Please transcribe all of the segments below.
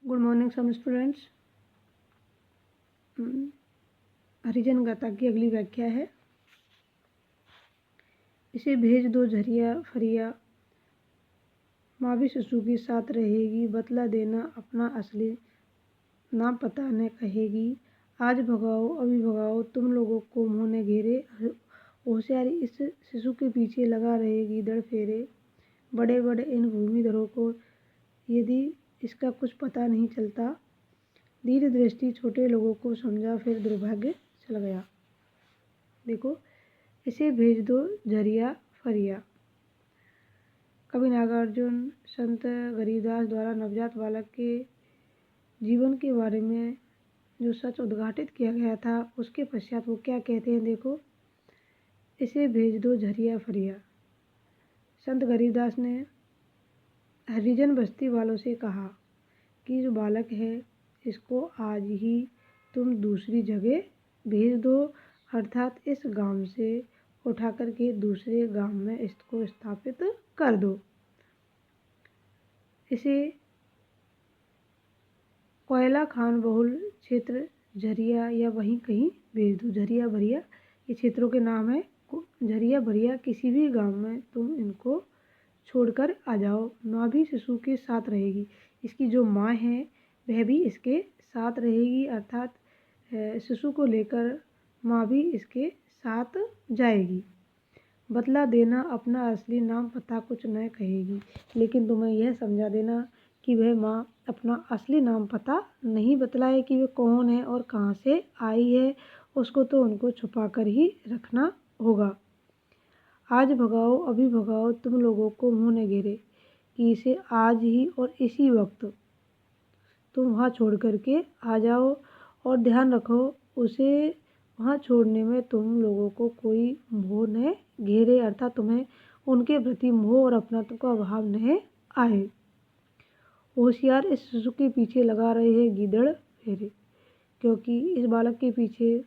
Good morning some students. Harijan Gatha की अगली व्याख्या है। इसे भेज दो झरिया फरिया, माँ भी शिशु के साथ रहेगी, बतला देना अपना असली नाम पता न कहेगी। आज भगाओ अभी भगाओ तुम लोगों को मुँह ने घेरे, होशियारी इस शिशु के पीछे लगा रहेगी दड़ फेरे। बड़े बड़े इन भूमिधरों को यदि इसका कुछ पता नहीं चलता, दीर्घ दृष्टि छोटे लोगों को समझा फिर दुर्भाग्य चल गया। देखो, इसे भेज दो झरिया फरिया। कवि नागार्जुन संत गरीबदास द्वारा नवजात बालक के जीवन के बारे में जो सच उद्घाटित किया गया था, उसके पश्चात वो क्या कहते हैं। देखो, इसे भेज दो झरिया फरिया। संत गरीबदास ने हरिजन बस्ती वालों से कहा कि जो बालक है इसको आज ही तुम दूसरी जगह भेज दो, अर्थात इस गांव से उठा करके दूसरे गांव में इसको स्थापित कर दो। इसे कोयला खान बहुल क्षेत्र झरिया या वहीं कहीं भेज दो। झरिया भरिया ये क्षेत्रों के नाम है। झरिया भरिया किसी भी गांव में तुम इनको छोड़कर आ जाओ। माँ भी शिशु के साथ रहेगी। इसकी जो माँ है वह भी इसके साथ रहेगी, अर्थात शिशु को लेकर माँ भी इसके साथ जाएगी। बतला देना अपना असली नाम पता कुछ न कहेगी, लेकिन तुम्हें यह समझा देना कि वह माँ अपना असली नाम पता नहीं बतलाए कि वह कौन है और कहाँ से आई है। उसको तो उनको छुपा कर ही रखना होगा। आज भगाओ अभी भगाओ तुम लोगों को मुँह न घेरे, कि इसे आज ही और इसी वक्त तुम वहाँ छोड़ करके आ जाओ। और ध्यान रखो, उसे वहाँ छोड़ने में तुम लोगों को कोई मोह न घेरे, अर्थात तुम्हें उनके प्रति मोह और अपनत्व का भाव न आए। होशियार इस शिशु के पीछे लगा रहे हैं गीदड़ फेरे, क्योंकि इस बालक के पीछे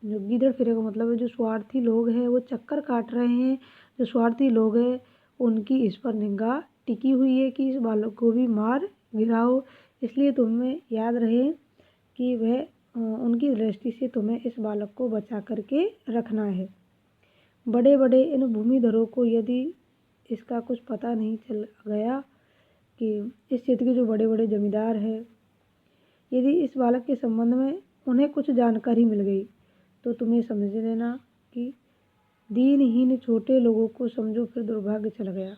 जो गीदड़ फेरे का मतलब है जो स्वार्थी लोग हैं वो चक्कर काट रहे हैं। जो स्वार्थी लोग हैं उनकी इस पर निगाह टिकी हुई है कि इस बालक को भी मार गिराओ। इसलिए तुम्हें याद रहे कि वह उनकी दृष्टि से तुम्हें इस बालक को बचा करके रखना है। बड़े बड़े इन भूमिधरों को यदि इसका कुछ पता नहीं चल गया कि इस क्षेत्र के जो बड़े बड़े जमींदार हैं, यदि इस बालक के संबंध में उन्हें कुछ जानकारी मिल गई तो तुम्हें समझ लेना कि दीनहीन छोटे लोगों को समझो फिर दुर्भाग्य चल गया।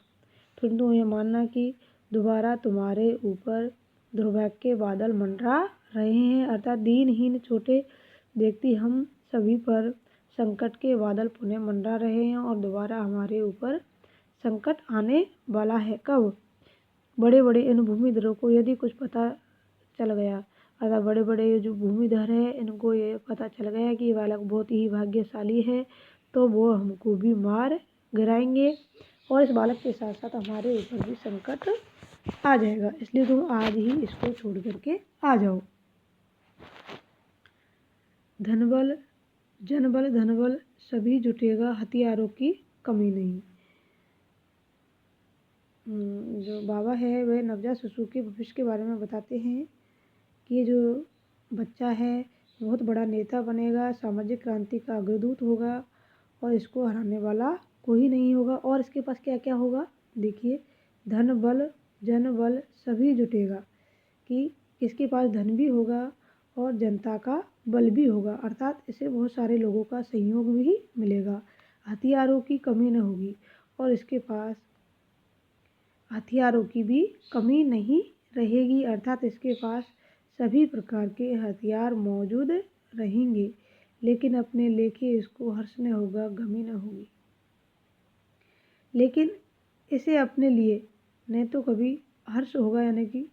फिर तुम यह मानना कि दोबारा तुम्हारे ऊपर दुर्भाग्य के बादल मंडरा रहे हैं, अर्थात दीनहीन छोटे व्यक्ति हम सभी पर संकट के बादल पुनः मंडरा रहे हैं और दोबारा हमारे ऊपर संकट आने वाला है। कब? बड़े बड़े इन भूमिधरों को यदि कुछ पता चल गया, अर्थात बड़े बड़े जो भूमिधर है इनको ये पता चल गया कि ये बालक बहुत ही भाग्यशाली है, तो वो हमको भी मार गिराएंगे और इस बालक के साथ साथ हमारे ऊपर भी संकट आ जाएगा। इसलिए तुम आज ही इसको छोड़ करके आ जाओ। धनबल जनबल धनबल सभी जुटेगा, हथियारों की कमी नहीं। जो बाबा है वह नवजात शिशु के भविष्य के बारे में बताते हैं कि ये जो बच्चा है बहुत बड़ा नेता बनेगा, सामाजिक क्रांति का अग्रदूत होगा और इसको हराने वाला कोई नहीं होगा। और इसके पास क्या क्या होगा, देखिए, धन बल जन बल सभी जुटेगा, कि इसके पास धन भी होगा और जनता का बल भी होगा, अर्थात इसे बहुत सारे लोगों का सहयोग भी मिलेगा। हथियारों की कमी न होगी और इसके पास हथियारों की भी कमी नहीं रहेगी, अर्थात इसके पास सभी प्रकार के हथियार मौजूद रहेंगे। लेकिन अपने लेखे इसको हर्ष न होगा, गमी न होगी। लेकिन इसे अपने लिए न तो कभी हर्ष होगा, यानी कि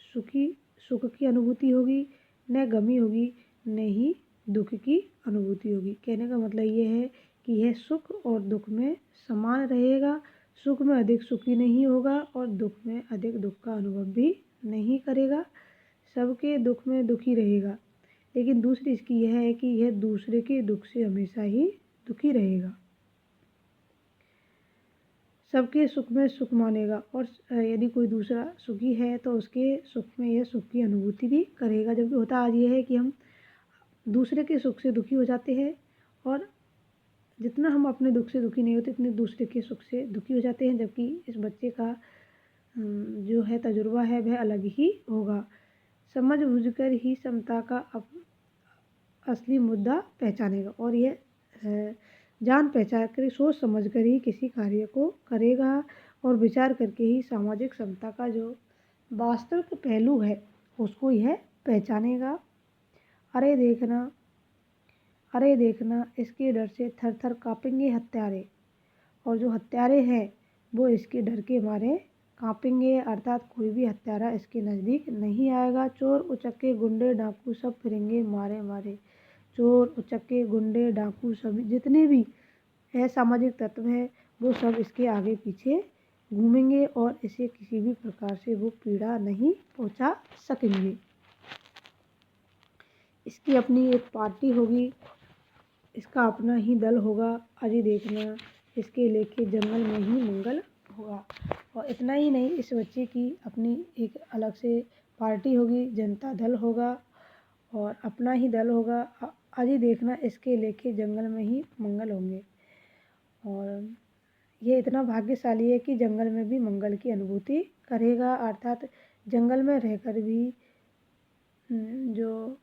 सुख की अनुभूति होगी, न गमी होगी, न ही दुख की अनुभूति होगी। कहने का मतलब ये है कि यह सुख और दुख में समान रहेगा। सुख में अधिक सुखी नहीं होगा और दुख में अधिक दुख का अनुभव भी नहीं करेगा। सबके दुख में दुखी रहेगा, लेकिन दूसरी इसकी यह है कि यह दूसरे के दुख से हमेशा ही दुखी रहेगा। सबके सुख में सुख मानेगा और यदि कोई दूसरा सुखी है तो उसके सुख में यह सुख की अनुभूति भी करेगा। जबकि होता आज ये है कि हम दूसरे के सुख से दुखी हो जाते हैं और जितना हम अपने दुख से दुखी नहीं होते इतने दूसरे के सुख से दुखी हो जाते हैं। जबकि इस बच्चे का जो है तजुर्बा है वह अलग ही होगा। समझ बूझ कर ही समता का असली मुद्दा पहचानेगा और यह जान पहचान कर सोच समझ कर ही किसी कार्य को करेगा और विचार करके ही सामाजिक समता का जो वास्तविक पहलू है उसको यह पहचानेगा। अरे देखना, अरे देखना, इसके डर से थर थर काँपेंगे हत्यारे, और जो हत्यारे हैं वो इसके डर के मारे काँपेंगे, अर्थात कोई भी हत्यारा इसके नज़दीक नहीं आएगा। चोर उचक्के गुंडे डाकू सब फिरेंगे मारे मारे। चोर उचक्के गुंडे डाकू सभी जितने भी असामाजिक तत्व है वो सब इसके आगे पीछे घूमेंगे और इसे किसी भी प्रकार से वो पीड़ा नहीं पहुंचा सकेंगे। इसकी अपनी एक पार्टी होगी, इसका अपना ही दल होगा। अजी देखना, इसके लेके जंगल में ही मंगल होगा। और इतना ही नहीं, इस बच्चे की अपनी एक अलग से पार्टी होगी, जनता दल होगा और अपना ही दल होगा। अजी देखना, इसके लेके जंगल में ही मंगल होंगे। और ये इतना भाग्यशाली है कि जंगल में भी मंगल की अनुभूति करेगा, अर्थात जंगल में रहकर भी जो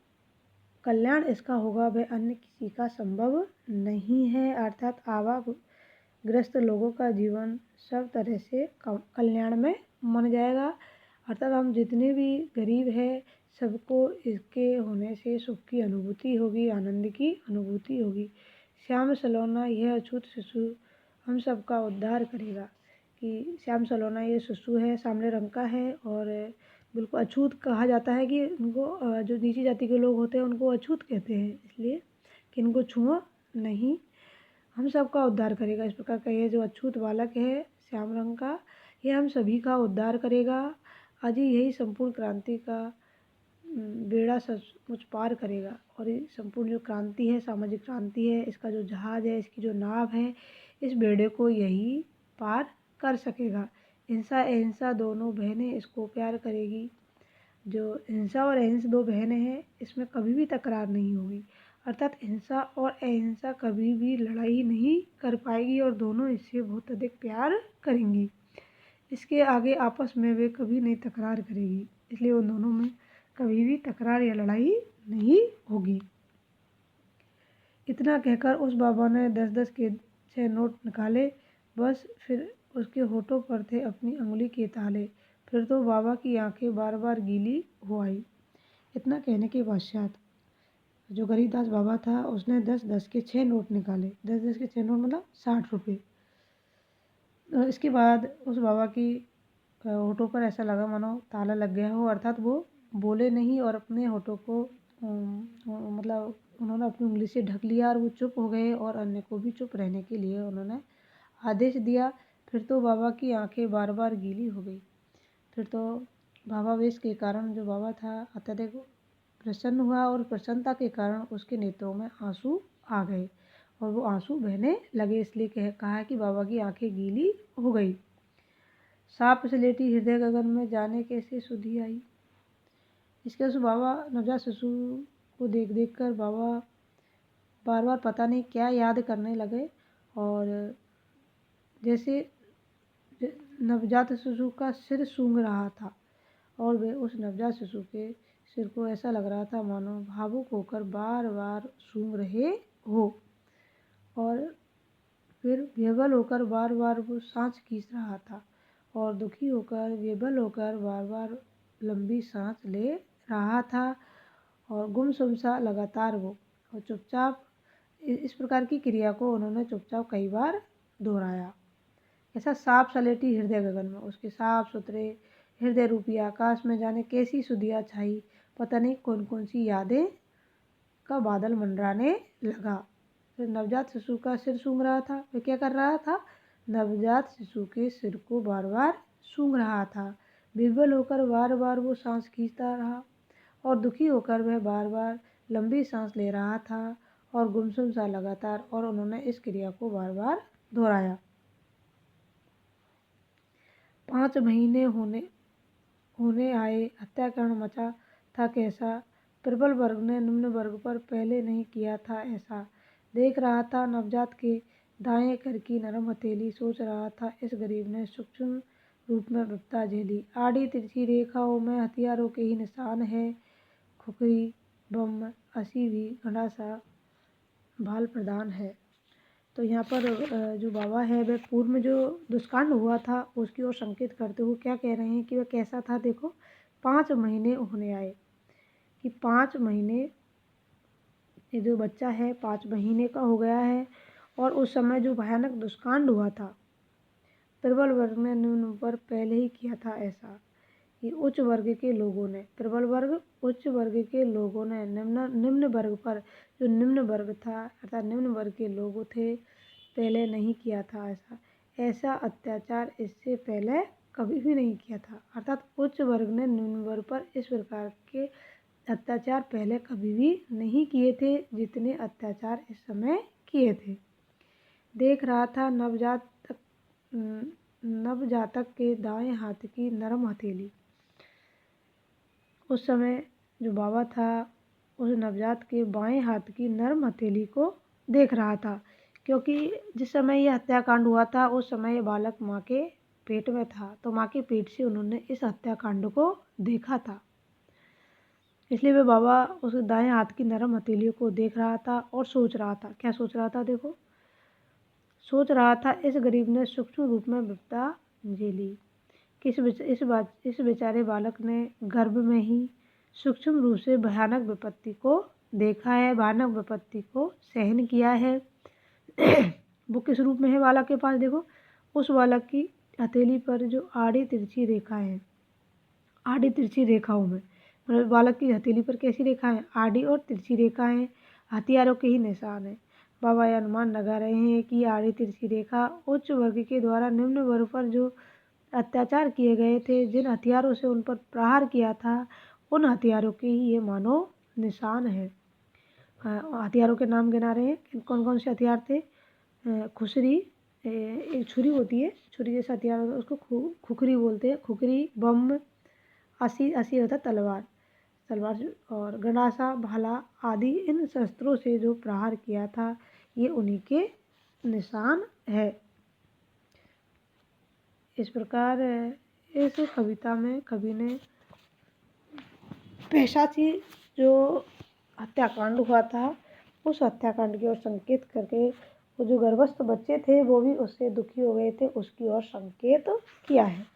कल्याण इसका होगा वह अन्य किसी का संभव नहीं है। अर्थात आवाग्रस्त लोगों का जीवन सब तरह से कल्याण में मन जाएगा। अर्थात हम जितने भी गरीब हैं सबको इसके होने से सुख की अनुभूति होगी, आनंद की अनुभूति होगी। श्याम सलोना यह अछूत शिशु हम सबका उद्धार करेगा। कि श्याम सलोना ये शिशु है, सांवले रंग का है और बिल्कुल अछूत कहा जाता है कि उनको जो नीची जाति के लोग होते हैं उनको अछूत कहते हैं, इसलिए कि इनको छुओ नहीं, हम सबका उद्धार करेगा। इस प्रकार का ये जो अछूत बालक है श्याम रंग का, ये हम सभी का उद्धार करेगा। आज यही संपूर्ण क्रांति का बेड़ा सचमुच पार करेगा। और ये संपूर्ण जो क्रांति है, सामाजिक क्रांति है, इसका जो जहाज है, इसकी जो नाव है, इस बेड़े को यही पार कर सकेगा। हिंसा अहिंसा दोनों बहनें इसको प्यार करेगी। जो हिंसा और अहिंस दो बहनें हैं इसमें कभी भी तकरार नहीं होगी, अर्थात हिंसा और अहिंसा कभी भी लड़ाई नहीं कर पाएगी और दोनों इससे बहुत अधिक प्यार करेंगी। इसके आगे आपस में वे कभी नहीं तकरार करेगी, इसलिए उन दोनों में कभी भी तकरार या लड़ाई नहीं होगी। इतना कहकर उस बाबा ने 10-10 के 6 नोट निकाले। बस फिर उसके होठों पर थे अपनी उंगली के ताले। फिर तो बाबा की आंखें बार बार गीली हो आई। इतना कहने के पश्चात जो गरीबदास बाबा था उसने 10-10 के 6 नोट निकाले। 10-10 के 6 नोट मतलब 60 रुपये। इसके बाद उस बाबा की होठों पर ऐसा लगा मानो ताला लग गया हो, अर्थात वो बोले नहीं और अपने होठों को मतलब उन्होंने अपनी उंगली से ढक लिया और वो चुप हो गए और अन्य को भी चुप रहने के लिए उन्होंने आदेश दिया। फिर तो बाबा की आंखें बार बार गीली हो गई। फिर तो भावावेश के कारण जो बाबा था अत्यधिक प्रसन्न हुआ और प्रसन्नता के कारण उसके नेत्रों में आंसू आ गए और वो आंसू बहने लगे। इसलिए कहा कि बाबा की आंखें गीली हो गई। साप सलेटी हृदय गगन में जाने कैसे सुधी आई। इसके बाद बाबा नवजात शिशु को देख देख कर बाबा बार बार पता नहीं क्या याद करने लगे और जैसे नवजात शिशु का सिर सूंघ रहा था और वे उस नवजात शिशु के सिर को ऐसा लग रहा था मानो भावुक होकर बार बार सूंघ रहे हो। और फिर बेबल होकर बार बार वो सांस खींच रहा था और दुखी होकर बेबल होकर बार बार लंबी सांस ले रहा था और गुमसुम सा लगातार वो और चुपचाप इस प्रकार की क्रिया को उन्होंने चुपचाप कई बार दोहराया। ऐसा साफ सलेटी हृदय गगन में उसके साफ सुथरे हृदय रूपी आकाश में जाने कैसी सुधिया छाई, पता नहीं कौन कौन सी यादें का बादल मंडराने लगा। फिर नवजात शिशु का सिर सूंघ रहा था। वह क्या कर रहा था? नवजात शिशु के सिर को बार बार सूंघ रहा था। विह्वल होकर बार बार वो सांस खींचता रहा और दुखी होकर वह बार बार लंबी सांस ले रहा था और गुमसुम सा लगातार, और उन्होंने इस क्रिया को बार बार दोहराया। 5 महीने होने आए, हत्याकांड मचा था कैसा। प्रबल वर्ग ने निम्न वर्ग पर पहले नहीं किया था ऐसा। देख रहा था नवजात के दाएं कर की नरम हथेली, सोच रहा था इस गरीब ने सूक्ष्म रूप में विपदा झेली। आड़ी तिरछी रेखाओं में हथियारों के ही निशान है, खुखरी बम असी भी घड़ा सा भाल प्रदान है। तो यहाँ पर जो बाबा है वह पूर्व में जो दुष्कांड हुआ था उसकी ओर संकेत करते हुए क्या कह रहे हैं कि वह कैसा था। देखो 5 महीने होने आए, कि 5 महीने, ये जो बच्चा है 5 महीने का हो गया है और उस समय जो भयानक दुष्कांड हुआ था, प्रबल वर्ग ने निम्न पर पहले ही किया था ऐसा। कि उच्च वर्ग के लोगों ने, प्रबल वर्ग उच्च वर्ग के लोगों ने निम्न वर्ग पर, जो निम्न वर्ग था अर्थात निम्न वर्ग के लोग थे, पहले नहीं किया था ऐसा। ऐसा अत्याचार इससे पहले कभी भी नहीं किया था। अर्थात उच्च वर्ग ने निम्न वर्ग पर इस प्रकार के अत्याचार पहले कभी भी नहीं किए थे जितने अत्याचार इस समय किए थे। देख रहा था नवजातक के दाएं हाथ की नरम हथेली। उस समय जो बाबा था उस नवजात के बाएं हाथ की नरम हथेली को देख रहा था, क्योंकि जिस समय यह हत्याकांड हुआ था उस समय ये बालक माँ के पेट में था, तो माँ के पेट से उन्होंने इस हत्याकांड को देखा था। इसलिए वे बाबा उस दाएं हाथ की नरम हथेली को देख रहा था और सोच रहा था। क्या सोच रहा था? देखो, सोच रहा था इस गरीब ने सूक्ष्म रूप में विपदा झेली। इस बेचारे बालक ने गर्भ में ही सूक्ष्म रूप से भयानक विपत्ति को देखा है, भयानक विपत्ति को सहन किया है। वो किस रूप में है बालक के पास? देखो, उस बालक की हथेली पर जो आड़ी तिरछी रेखा है, आड़ी तिरछी रेखाओं में, मतलब बालक की हथेली पर कैसी रेखा है? आड़ी और तिरछी रेखा है, हथियारों के ही निशान है। बाबा यह अनुमान लगा रहे हैं कि आड़ी तिरछी रेखा उच्च वर्ग के द्वारा निम्न वर्ग पर जो अत्याचार किए गए थे, जिन हथियारों से उन पर प्रहार किया था, उन हथियारों के ही ये मानो निशान है। हथियारों के नाम गिना रहे हैं, कौन कौन से हथियार थे? खुसरी, एक छुरी होती है, छुरी जैसा हथियार होता है उसको खुखरी बोलते हैं। खुखरी, बम, असी होता तलवार, और गंडासा, भाला आदि इन शस्त्रों से जो प्रहार किया था ये उन्हीं के निशान है। इस प्रकार इस कविता में कवि ने पेशाची जो हत्याकांड हुआ था उस हत्याकांड की ओर संकेत करके, वो जो गर्भस्थ बच्चे थे वो भी उससे दुखी हो गए थे, उसकी ओर संकेत किया है।